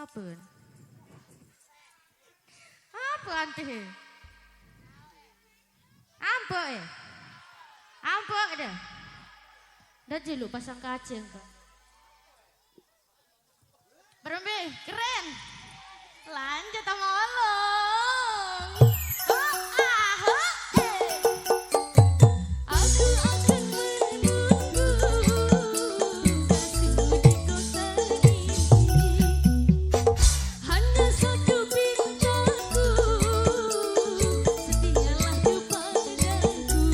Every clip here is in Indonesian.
Apun. Apa antih? Ampok ya? Ampok dah. Dah dulu pasang kacang kok. Berembe, keren. Lanjut sama olong. Oh, ah, oh, Aku akan menunggu kasihmu di kota ini. Hanya satu pintaku, setialah kepadaku.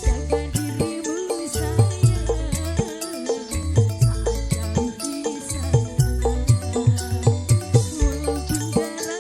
Jaga dirimu sayang, saat jauh di sana. Walaupun jarak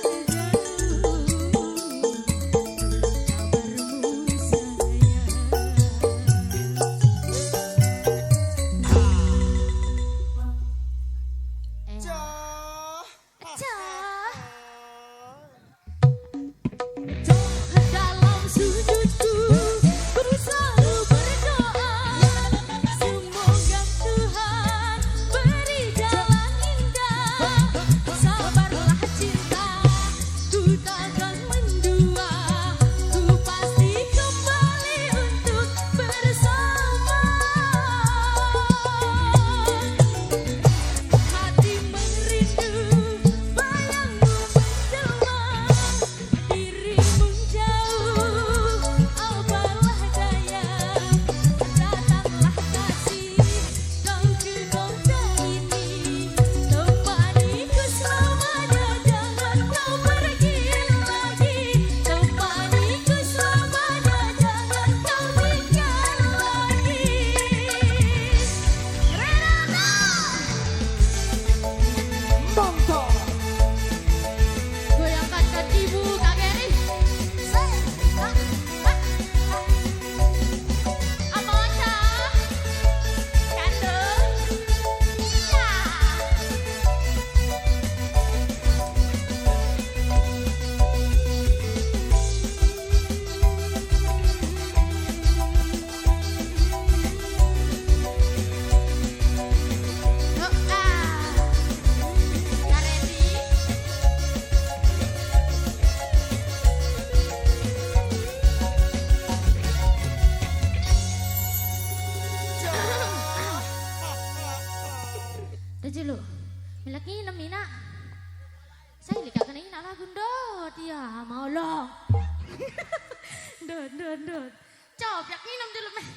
Dot. Coba yak minum dulu meh.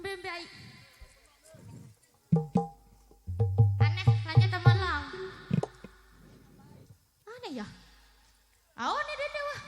Bembei. Aneh, lanjut sama lang. Aneh ya? Oh, ini dia wah.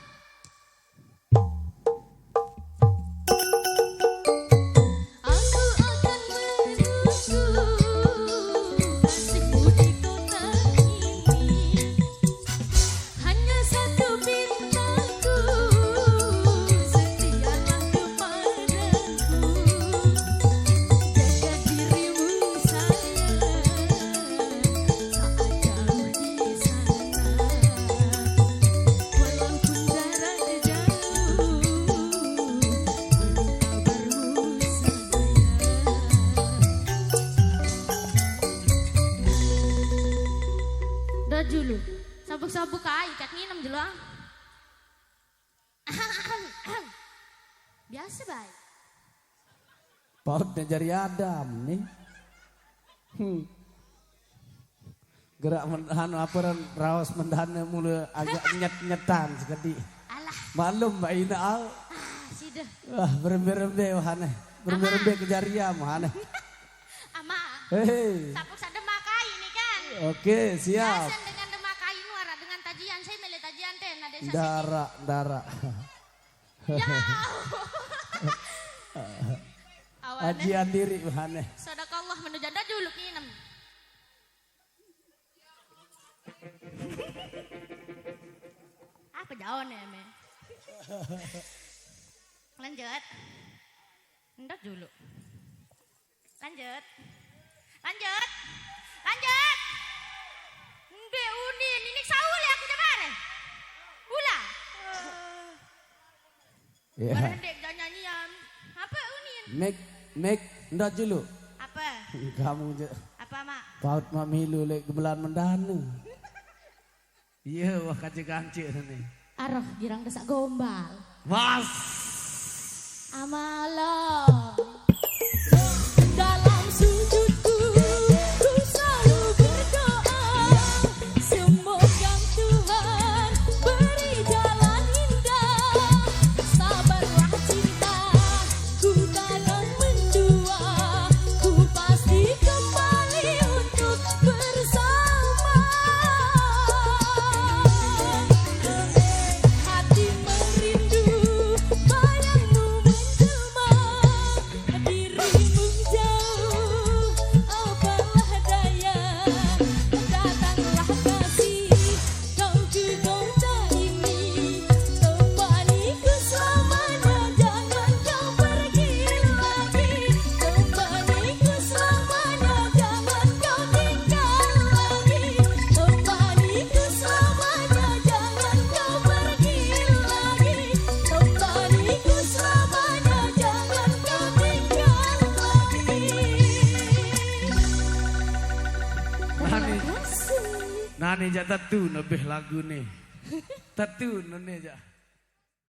Dulu sabuk-sabuk kai kat nginam dulu ah. Biasa baik. Pautnya jari Adam nih. Gerak mendahan apuran rawas mendahan mulu agak nyet-nyetan sekali. Alah. Malum Mbak Ina al. Sidah. Wah berembe-rembe wahane. Berembe-rembe ke jariam wahane. Ama. Hei. Sabuk sadema kai ini kan. Oke, siap. Biasa dengan dema kai nuara dengan tajian saya mele tajian ten ada desa. Dara. Ya. Ajian diri wahane. Sadakallah menujada dulu nginam. Apa jawabnya me? Lanjut. Ndak dulu. Lanjut. Mbe unin ini saul ya aku jabare. Ula. Ya. Barendek dan nyanyian. Apa unin? Mek ndak dulu. Apa? Kamu Apa mak? paut mamilu lek gemelan mendanu. Iya wah kancik-kancik nih. Aroh girang desak gombal. Was. Amalah. Dalam sujudku ku selalu berdoa semoga Tuhan beri jalan indah. Sabarlah cinta ku takkan mendua, ku pasti kembali untuk bersama. Hati merindu bayangmu menjelma, dirimu jauh apalah daya. Datanglah kasih kau ke kota ini, temaniku selamanya, jangan kau pergi lagi. Temaniku selamanya, jangan kau tinggal lagi. Temaniku selamanya, jangan kau pergi lagi. Temaniku selamanya, jangan kau tinggal lagi. Nani ja tatu nebeh lagu nih. Tatu nane ja.